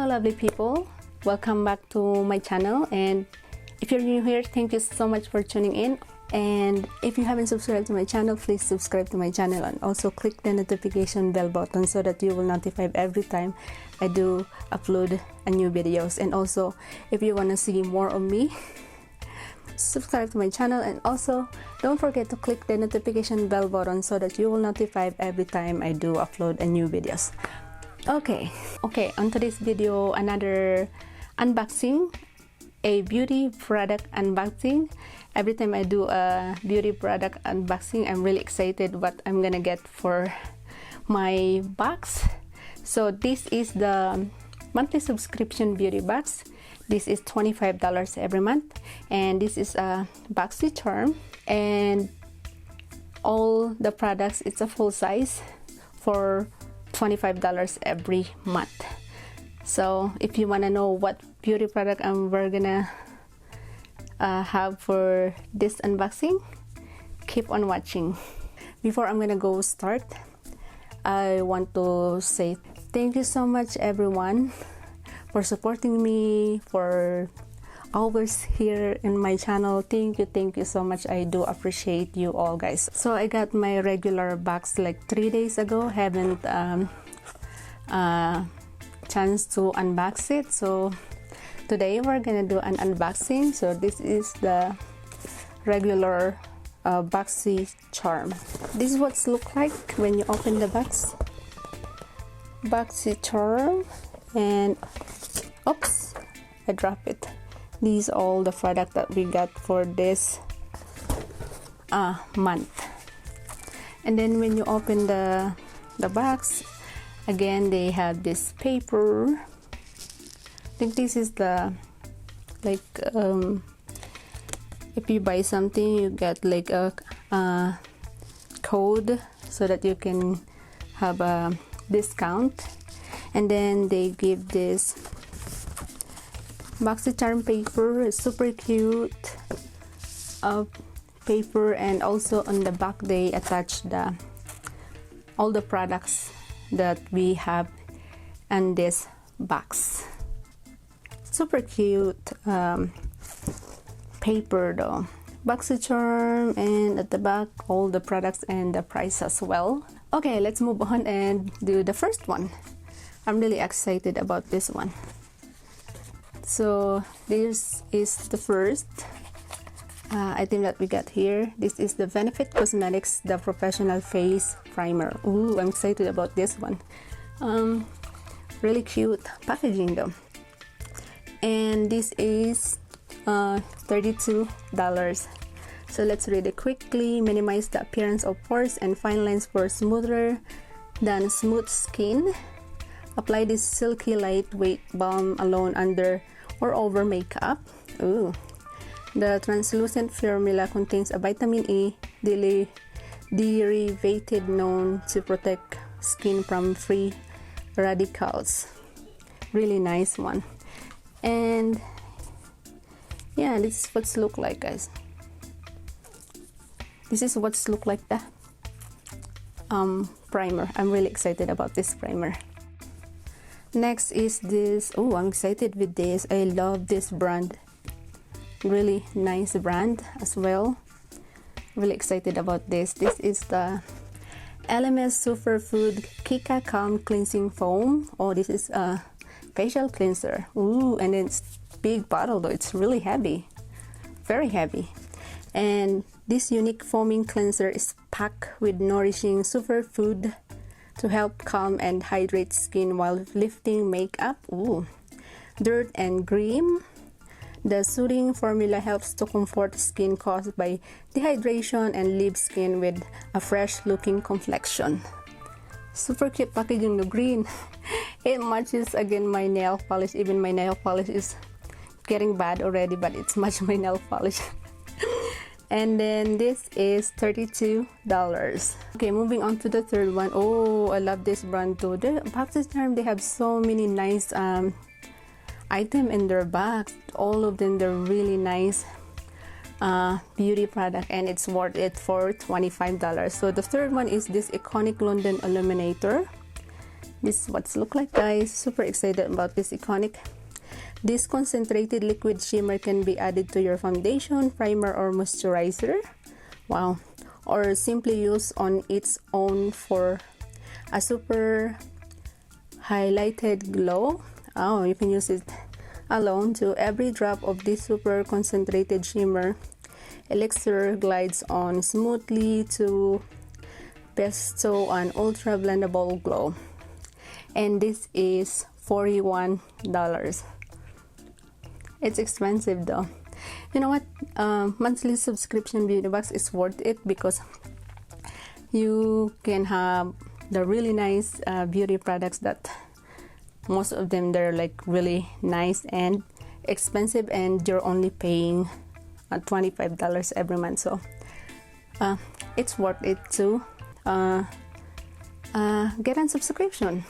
lovely people, welcome back to my channel, and if you're new here, thank you so much for tuning in. And if you haven't subscribed to my channel, please subscribe to my channel and also click the notification bell button so that you will notified every time I do upload a new videos. And also, if you want to see more of me, subscribe to my channel, and also don't forget to click the notification bell button so that you will notified every time I do upload a new videos. Okay, on today's video, another unboxing, a beauty product unboxing. Every time I do a beauty product unboxing, I'm really excited what I'm gonna get for my box. So this is the monthly subscription beauty box. This is $25 every month, and this is a Boxycharm, and all the products, it's a full size for $25 every month. So if you want to know what beauty product we're gonna have for this unboxing, keep on watching. Before I'm gonna go start, I want to say thank you so much everyone for supporting me, for always here in my channel. Thank you so much. I do appreciate you all, guys. So I got my regular box like 3 days ago. Haven't chance to unbox it, so today we're gonna do an unboxing. So this is the regular Boxycharm. This is what's look like when you open the box. Boxycharm, and oops, I dropped it. These are all the product that we got for this month. And then when you open the box, again they have this paper. I think this is the like if you buy something, you get like a code so that you can have a discount. And then they give this Boxycharm paper. It's super cute paper, and also on the back they attach all the products that we have in this box. Super cute paper though. Boxycharm, and at the back all the products and the price as well. Okay, let's move on and do the first one. I'm really excited about this one. So this is the first item that we got here. This is the Benefit Cosmetics, the Professional Face Primer. Ooh, I'm excited about this one. Really cute packaging though. And this is $32. So let's read it quickly. Minimize the appearance of pores and fine lines for smoother than smooth skin. Apply this silky lightweight balm alone under or over makeup. Ooh. The translucent formula contains a vitamin E derivative known to protect skin from free radicals. Really nice one. And yeah, this is what's look like, guys. This is what's look like the primer. I'm really excited about this primer. Next is this. Oh, I'm excited with this. I love this brand. Really nice brand as well. Really excited about this. This is the LMS Superfood Kika Calm Cleansing Foam. Oh, this is a facial cleanser. Ooh, and it's big bottle though. It's really heavy, very heavy. And this unique foaming cleanser is packed with nourishing superfood to help calm and hydrate skin while lifting makeup, dirt and grime. The soothing formula helps to comfort skin caused by dehydration and leave skin with a fresh looking complexion. Super cute packaging, the green. It matches again my nail polish. Even my nail polish is getting bad already, but it's matching my nail polish. And then this is $32. Okay, moving on to the third one. Oh, I love this brand too. The Boxycharm, they have so many nice item in their box. All of them, they're really nice beauty product, and it's worth it for $25. So the third one is this iconic London Illuminator. This is what's look like, guys. Super excited about this iconic. This concentrated liquid shimmer can be added to your foundation, primer, or moisturizer. Wow. Or simply use on its own for a super highlighted glow. Oh, you can use it alone too. Every drop of this super concentrated shimmer elixir glides on smoothly to bestow an ultra blendable glow. And this is $41. It's expensive though. You know what? Monthly subscription beauty box is worth it because you can have the really nice beauty products that most of them they're like really nice and expensive, and you're only paying $25 every month. So it's worth it to get a subscription.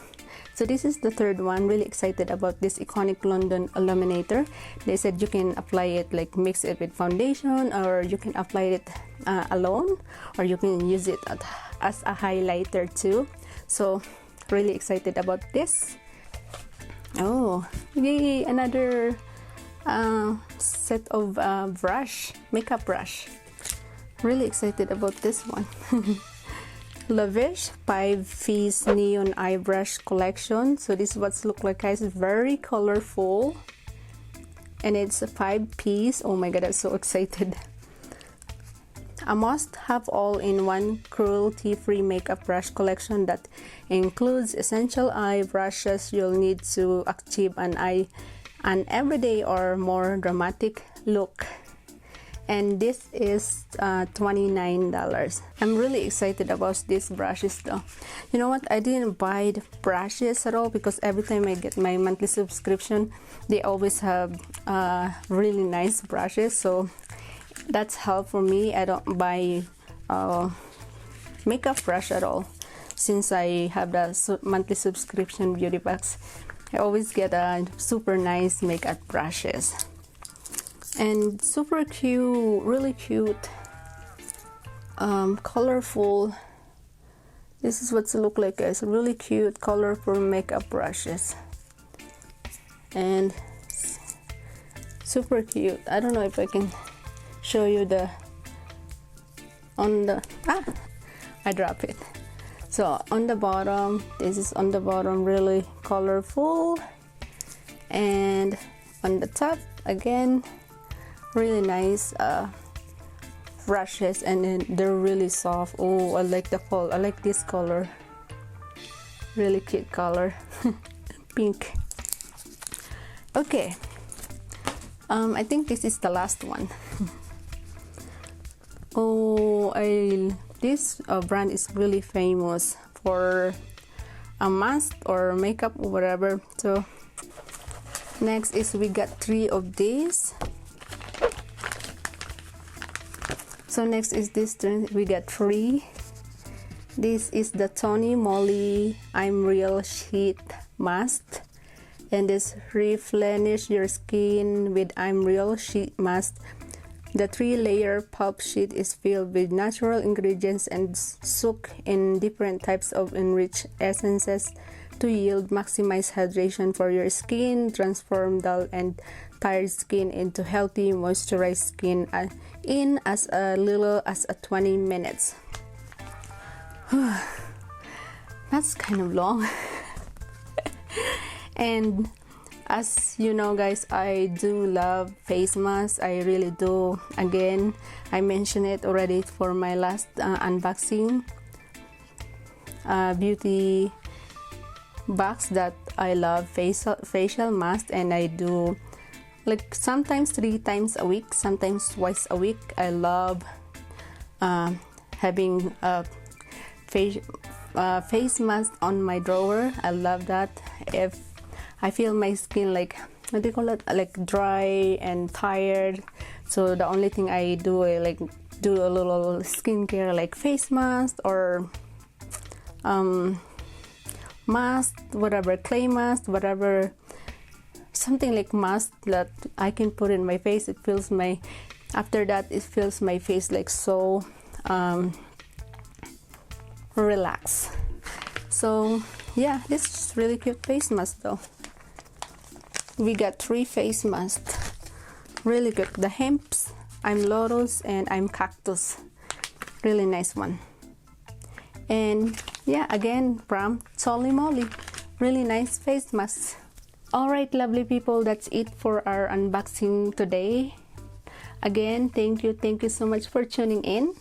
So this is the third one. Really excited about this iconic London Illuminator. They said you can apply it, like mix it with foundation, or you can apply it alone, or you can use it as a highlighter too. So really excited about this. Oh, yay, another set of makeup brush. Really excited about this one. Lavish 5-piece neon eye brush collection. So this is what's look like, guys. It's very colorful, and it's a 5-piece. Oh my god, I'm so excited. A must-have all-in-one cruelty-free makeup brush collection that includes essential eye brushes you'll need to achieve an everyday or more dramatic look. And this is $29. I'm really excited about these brushes though. You know what? I didn't buy the brushes at all because every time I get my monthly subscription, they always have really nice brushes. So that's help for me. I don't buy makeup brush at all since I have the monthly subscription beauty box. I always get a super nice makeup brushes. And super cute, really cute, colorful. This is what's look like, guys. Really cute, colorful makeup brushes, and super cute. I don't know if I can show you I drop it. So on the bottom, this is on the bottom, really colorful, and on the top again, really nice brushes, and then they're really soft. Oh, I like the color. I like this color. Really cute color. Pink. Okay. I think this is the last one. Oh, this brand is really famous for a mask or makeup or whatever. So next is we got 3 of these. So next is this, we got 3. This is the Tony Moly I'm Real Sheet Mask, and this replenish your skin with I'm Real Sheet Mask. The 3-layer pulp sheet is filled with natural ingredients and soaked in different types of enriched essences to yield maximized hydration for your skin, transform dull and tired skin into healthy, moisturized skin in as little as 20 minutes. That's kind of long. And as you know, guys, I do love face masks. I really do. Again, I mentioned it already for my last unboxing beauty box that I love facial mask, and I do like sometimes 3 times a week, sometimes twice a week. I love having a face mask on my drawer. I love that. If I feel my skin like, what do you call it, like dry and tired, so the only thing I do, I like do a little skincare like face mask or mask, whatever, clay mask, whatever, something like mask that I can put in my face. It feels my, after that it feels my face like so relaxed. So yeah, this is really cute face mask though. We got 3 face masks, really good. The hemps, I'm lotus, and I'm cactus. Really nice one. And yeah, again from Tolly Molly, really nice face masks. Alright, lovely people, that's it for our unboxing today. Again, thank you so much for tuning in.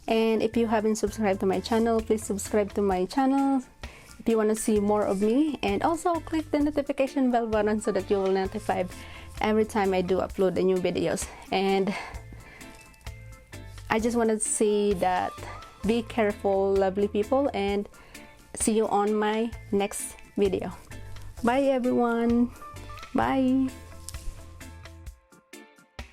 And if you haven't subscribed to my channel, please subscribe to my channel if you want to see more of me. And also click the notification bell button so that you will notified every time I do upload the new videos. And I just want to say that be careful, lovely people, and see you on my next video. Bye everyone. Bye.